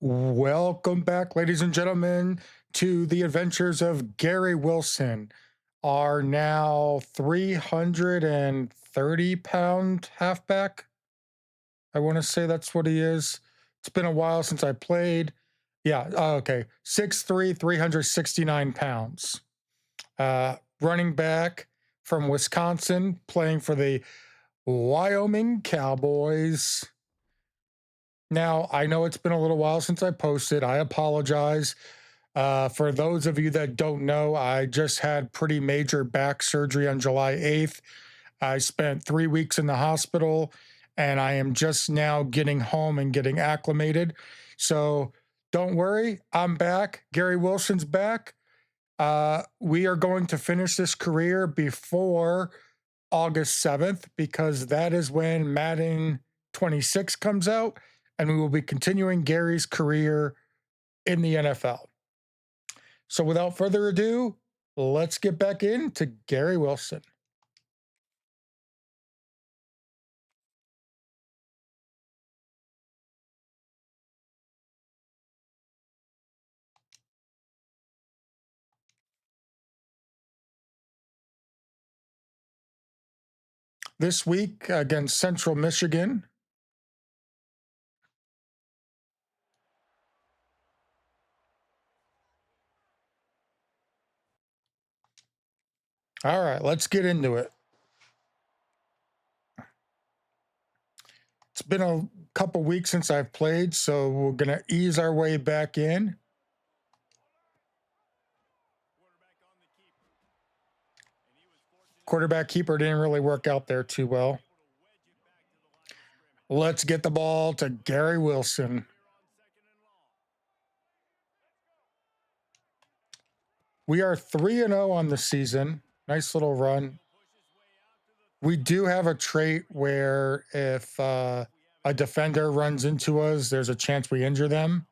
Welcome back, ladies and gentlemen, to the adventures of Gary Wilson, our now 330-pound halfback. I want to say that's what he is. It's been a while since I played. Yeah, okay. 6'3", 369 pounds. Running back from Wisconsin, playing for the Wyoming Cowboys. Now, I know it's been a little while since I posted. I apologize. For those of you that don't know, I just had pretty major back surgery on July 8th. I spent 3 weeks in the hospital, and I am just now getting home and getting acclimated. So don't worry, I'm back. Gary Wilson's back. We are going to finish this career before August 7th because that is when Madden 26 comes out, and we will be continuing Gary's career in the NFL. So without further ado, let's get back into Gary Wilson. This week against Central Michigan. All right, let's get into it. It's been a couple weeks since I've played, so we're going to ease our way back in. Quarterback keeper didn't really work out there too well. Let's get the ball to Gary Wilson. We are 3-0 on the season. Nice little run. We do have a trait where if a defender runs into us, there's a chance we injure them.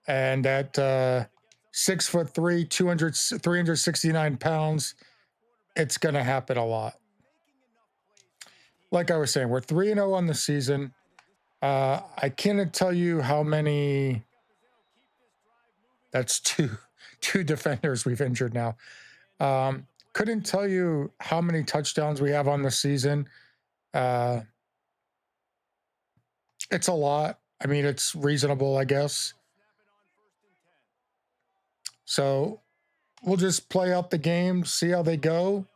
And at 6'3", 369 pounds, it's going to happen a lot. Like I was saying, we're 3-0 on the season. I can't tell you how many. That's two defenders we've injured now. Couldn't tell you how many touchdowns we have on the season. It's a lot. I mean, it's reasonable, I guess. So we'll just play out the game, see how they go.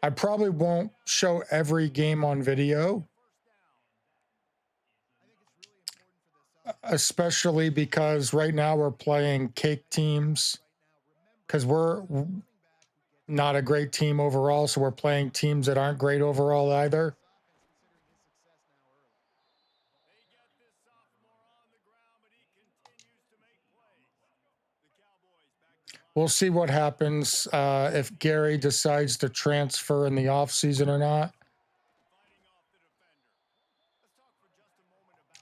I probably won't show every game on video, especially because right now we're playing cake teams because we're not a great team overall, so we're playing teams that aren't great overall either. We'll see what happens if Gary decides to transfer in the offseason or not.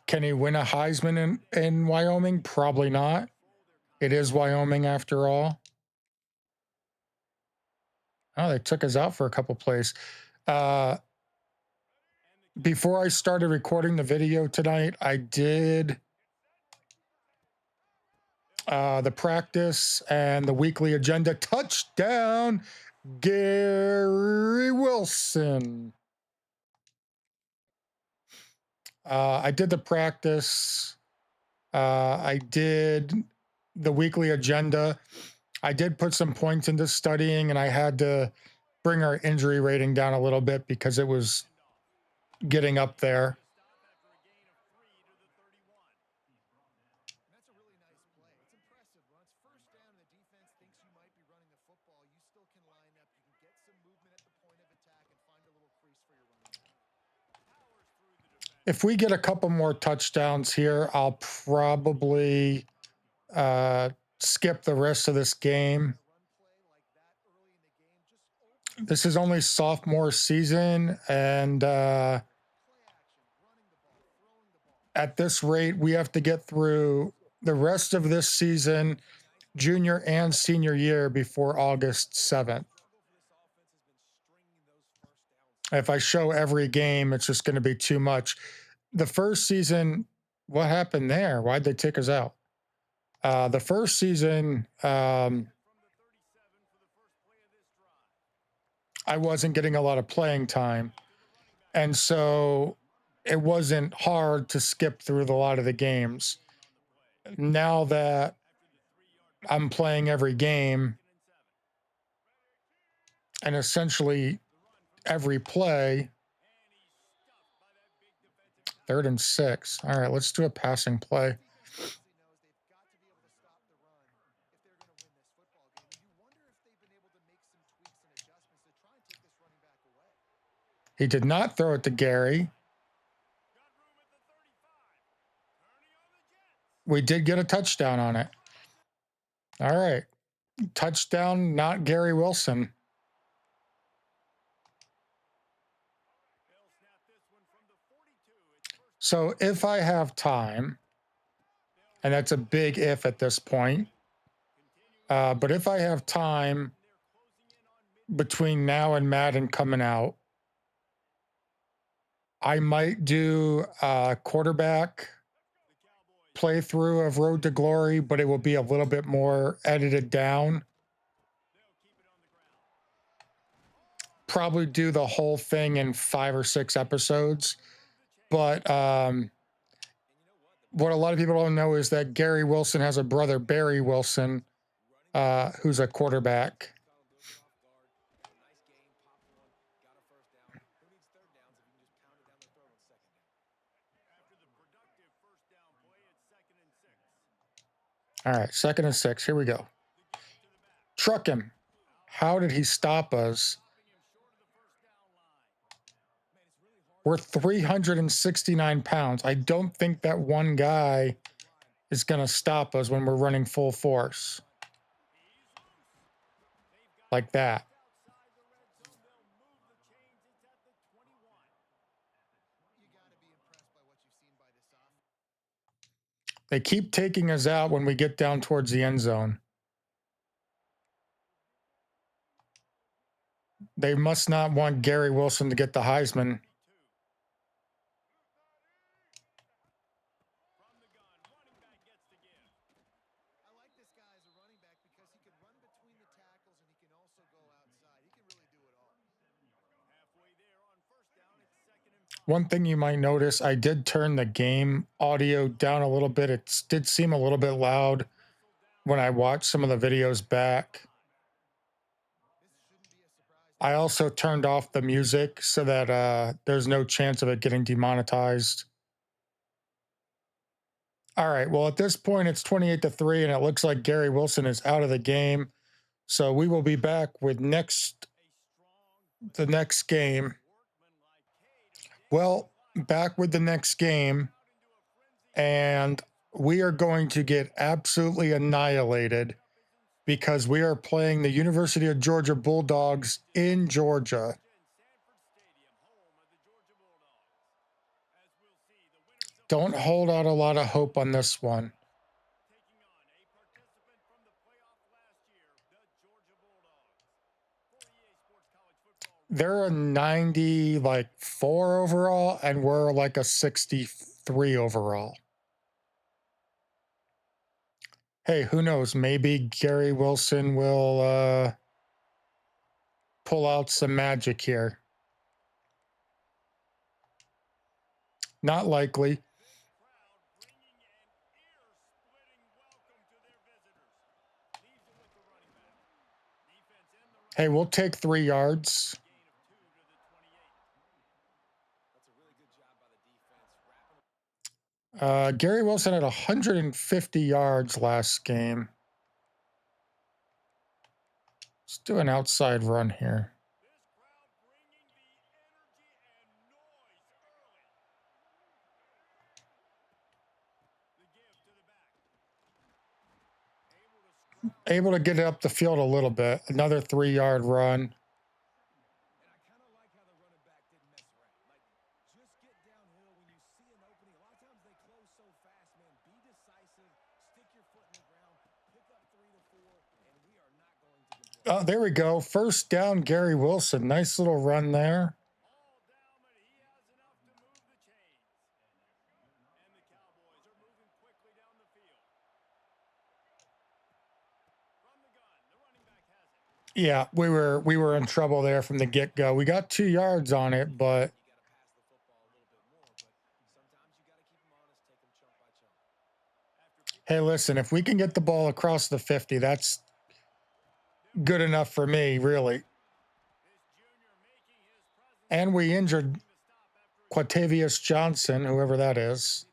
Can he win a Heisman in Wyoming? Probably not. It is Wyoming after all. Oh, they took us out for a couple plays. Before I started recording the video tonight, I did the practice and the weekly agenda. Touchdown, Gary Wilson. I did the practice. I did the weekly agenda. I did put some points into studying, and I had to bring our injury rating down a little bit because it was getting up there. If we get a couple more touchdowns here, I'll probably skip the rest of this game. This is only sophomore season, and at this rate, we have to get through the rest of this season, junior and senior year, before August 7th. If I show every game, it's just going to be too much. The first season, what happened there? Why'd they take us out? The first season, I wasn't getting a lot of playing time. And so it wasn't hard to skip through a lot of the games. Now that I'm playing every game and essentially every play, 3rd and 6. All right, let's do a passing play. He did not throw it to Gary. We did get a touchdown on it. All right. Touchdown, not Gary Wilson. So if I have time, and that's a big if at this point, but if I have time between now and Madden coming out, I might do a quarterback playthrough of Road to Glory, but it will be a little bit more edited down. Probably do the whole thing in 5 or 6 episodes. But what a lot of people don't know is that Gary Wilson has a brother, Barry Wilson, who's a quarterback. All right, 2nd and 6. Here we go. Truck him. How did he stop us? We're 369 pounds. I don't think that one guy is going to stop us when we're running full force. Like that. They keep taking us out when we get down towards the end zone. They must not want Gary Wilson to get the Heisman. One thing you might notice, I did turn the game audio down a little bit. It did seem a little bit loud when I watched some of the videos back. I also turned off the music so that there's no chance of it getting demonetized. All right, well, at this point, it's 28-3, and it looks like Gary Wilson is out of the game. So we will be back with the next game. Well, back with the next game, and we are going to get absolutely annihilated because we are playing the University of Georgia Bulldogs in Georgia. Don't hold out a lot of hope on this one. They're a 94 overall, and we're like a 63 overall. Hey, who knows? Maybe Gary Wilson will pull out some magic here. Not likely. Hey, we'll take 3 yards. Gary Wilson had 150 yards last game. Let's do an outside run here. Able to get it up the field a little bit. Another 3-yard run. Oh, there we go. First down, Gary Wilson. Nice little run there. Yeah, we were in trouble there from the get-go. We got 2 yards on it, but hey, listen, if we can get the ball across the 50, that's good enough for me, really. And we injured Quatavius Johnson, whoever that is.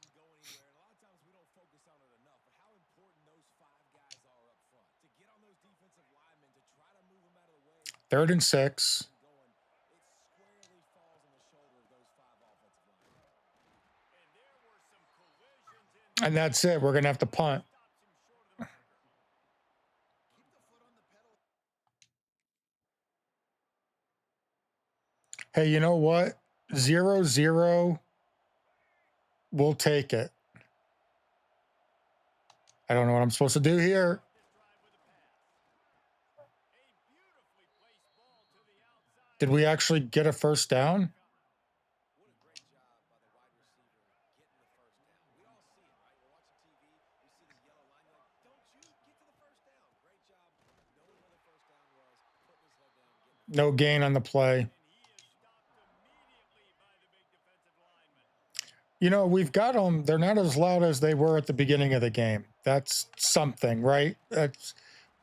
3rd and 6. And that's it. We're going to have to punt. Hey, you know what? 0-0. We'll take it. I don't know what I'm supposed to do here. Did we actually get a first down? No gain on the play. You know, we've got them. They're not as loud as they were at the beginning of the game. That's something, right?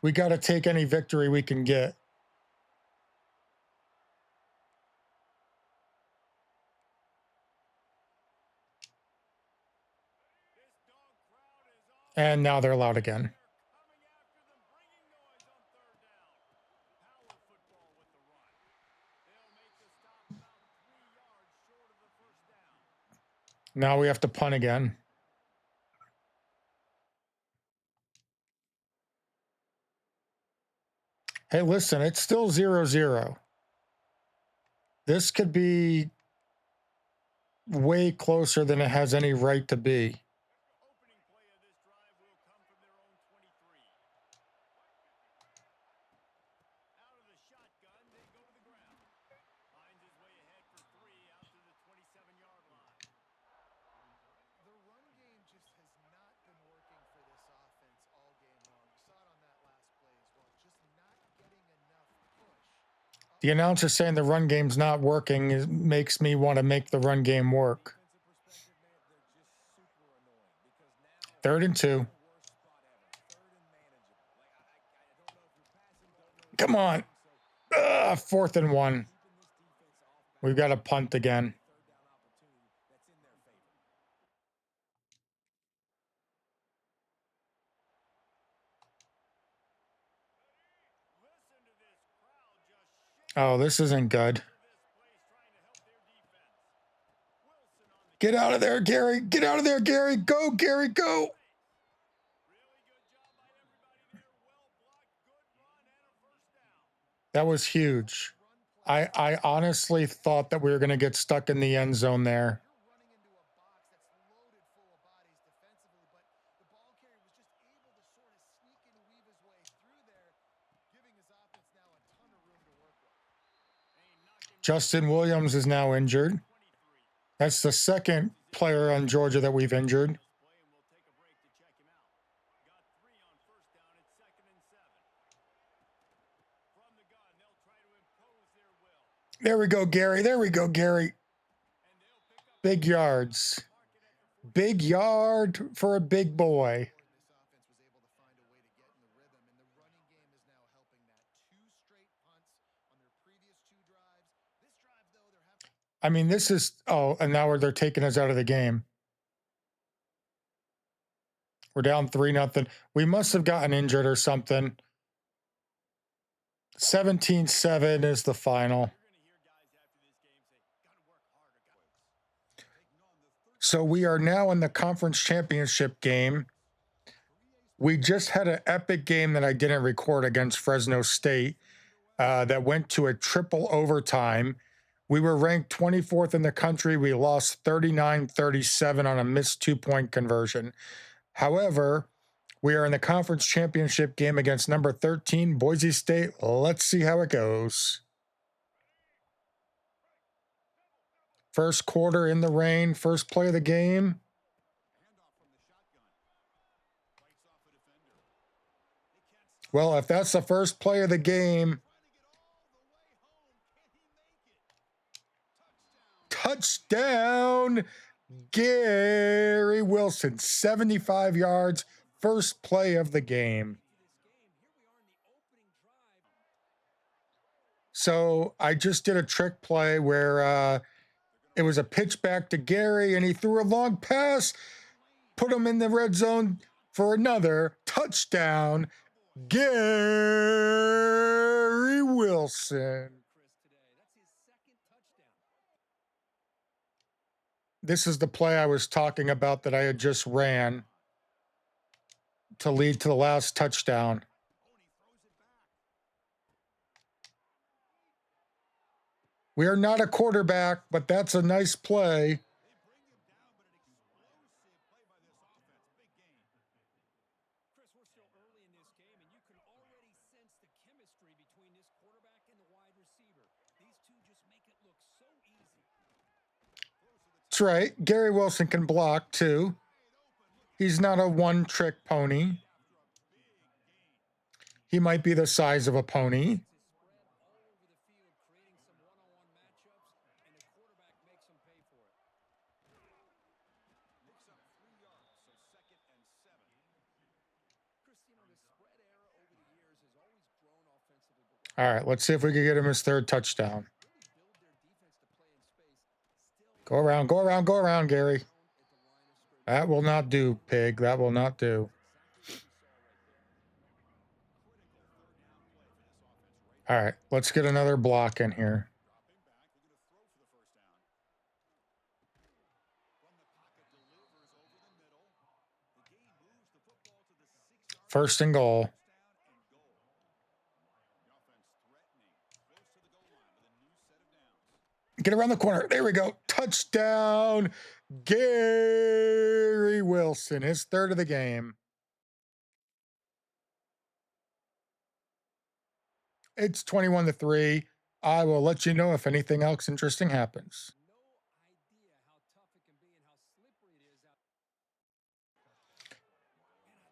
We got to take any victory we can get. And now they're loud again. Now we have to punt again. Hey, listen, it's still 0-0. This could be way closer than it has any right to be. The announcer saying the run game's not working makes me want to make the run game work. 3rd and 2. Come on. 4th and 1. We've got to punt again. Oh, this isn't good. Get out of there, Gary. Get out of there, Gary. Go, Gary, go. That was huge. I honestly thought that we were going to get stuck in the end zone there. Justin Williams is now injured. That's the second player on Georgia that we've injured. There we go, Gary. There we go, Gary. Big yards. Big yard for a big boy. I mean, this is, oh, and now they're taking us out of the game. We're down 3-0. We must have gotten injured or something. 17-7 is the final. So we are now in the conference championship game. We just had an epic game that I didn't record against Fresno State that went to a triple overtime. We were ranked 24th in the country. We lost 39-37 on a missed 2-point conversion. However, we are in the conference championship game against number 13, Boise State. Let's see how it goes. First quarter in the rain, first play of the game. Well, if that's the first play of the game, touchdown, Gary Wilson, 75 yards, first play of the game. So I just did a trick play where it was a pitch back to Gary, and he threw a long pass, put him in the red zone for another touchdown, Gary Wilson. This is the play I was talking about that I had just ran to lead to the last touchdown. We are not a quarterback, but that's a nice play. That's right. Gary Wilson can block too. He's not a one-trick pony. He might be the size of a pony. All right, let's see if we can get him his third touchdown. Go around, go around, go around, Gary. That will not do, pig. That will not do. All right, let's get another block in here. First and goal. Get around the corner. There we go. Touchdown, Gary Wilson, his third of the game. It's 21-3. I will let you know if anything else interesting happens.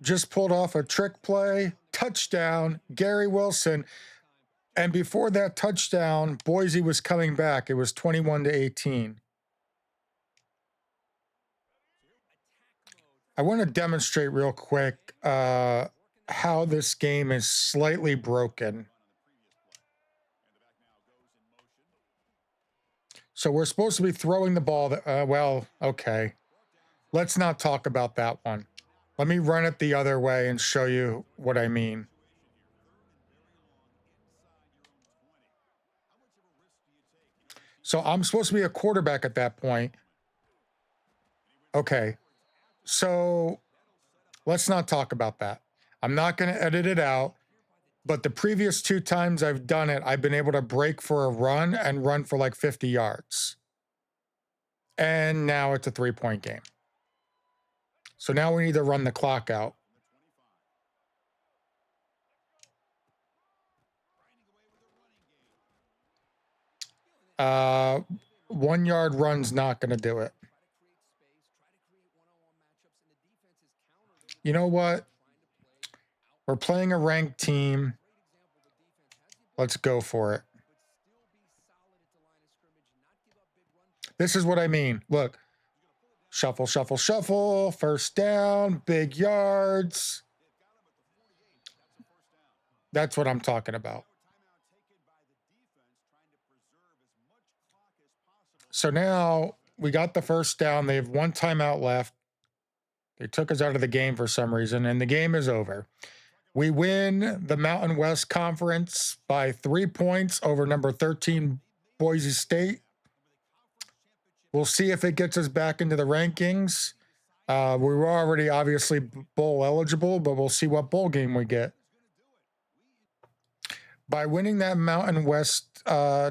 Just pulled off a trick play. Touchdown, Gary Wilson. And before that touchdown, Boise was coming back. It was 21-18. I want to demonstrate real quick how this game is slightly broken. So we're supposed to be throwing the ball. Well, okay. Let's not talk about that one. Let me run it the other way and show you what I mean. So I'm supposed to be a quarterback at that point. Okay. So let's not talk about that. I'm not going to edit it out. But the previous two times I've done it, I've been able to break for a run and run for like 50 yards. And now it's a 3-point game. So now we need to run the clock out. Uh, 1 yard run's not going to do it. You know what? We're playing a ranked team. Let's go for it. This is what I mean. Look. Shuffle, shuffle, shuffle. First down. Big yards. That's what I'm talking about. So now we got the first down. They have one timeout left. They took us out of the game for some reason, and the game is over. We win the Mountain West Conference by 3 points over number 13 Boise State. We'll see if it gets us back into the rankings. We were already obviously bowl eligible, but we'll see what bowl game we get. By winning that Mountain West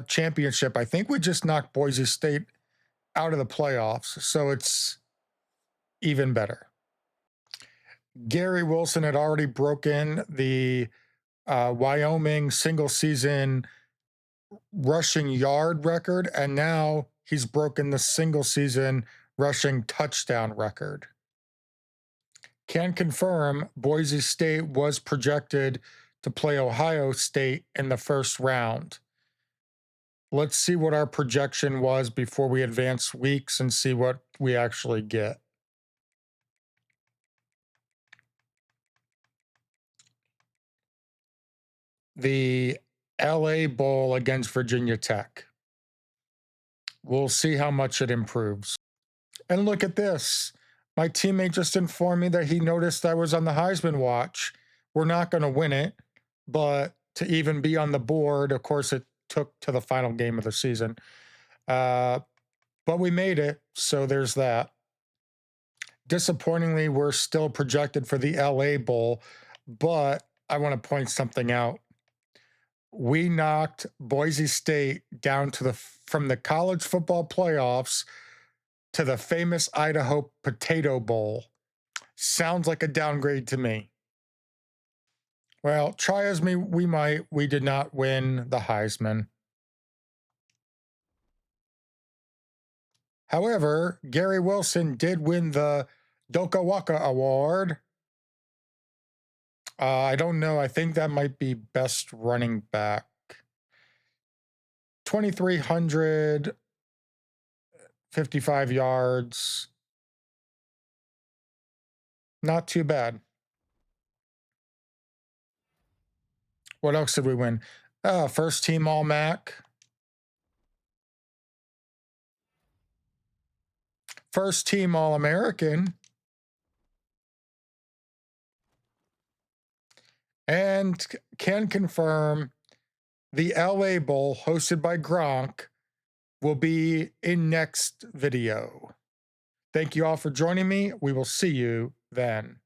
championship, I think we just knocked Boise State out of the playoffs, so it's even better. Gary Wilson had already broken the Wyoming single-season rushing yard record, and now he's broken the single-season rushing touchdown record. Can confirm Boise State was projected to play Ohio State in the first round. Let's see what our projection was before we advance weeks and see what we actually get. The LA Bowl against Virginia Tech. We'll see how much it improves. And look at this. My teammate just informed me that he noticed I was on the Heisman watch. We're not going to win it, but to even be on the board, of course, it took to the final game of the season. But we made it, so there's that. Disappointingly, we're still projected for the LA Bowl, but I want to point something out. We knocked Boise State down to from the college football playoffs to the famous Idaho Potato Bowl. Sounds like a downgrade to me. Well, try as we might, we did not win the Heisman. However, Gary Wilson did win the Doka Waka Award. I don't know. I think that might be best running back. 2,355 yards. Not too bad. What else did we win? First team All-MAC. First team All-American. And can confirm the LA Bowl hosted by Gronk will be in next video. Thank you all for joining me. We will see you then.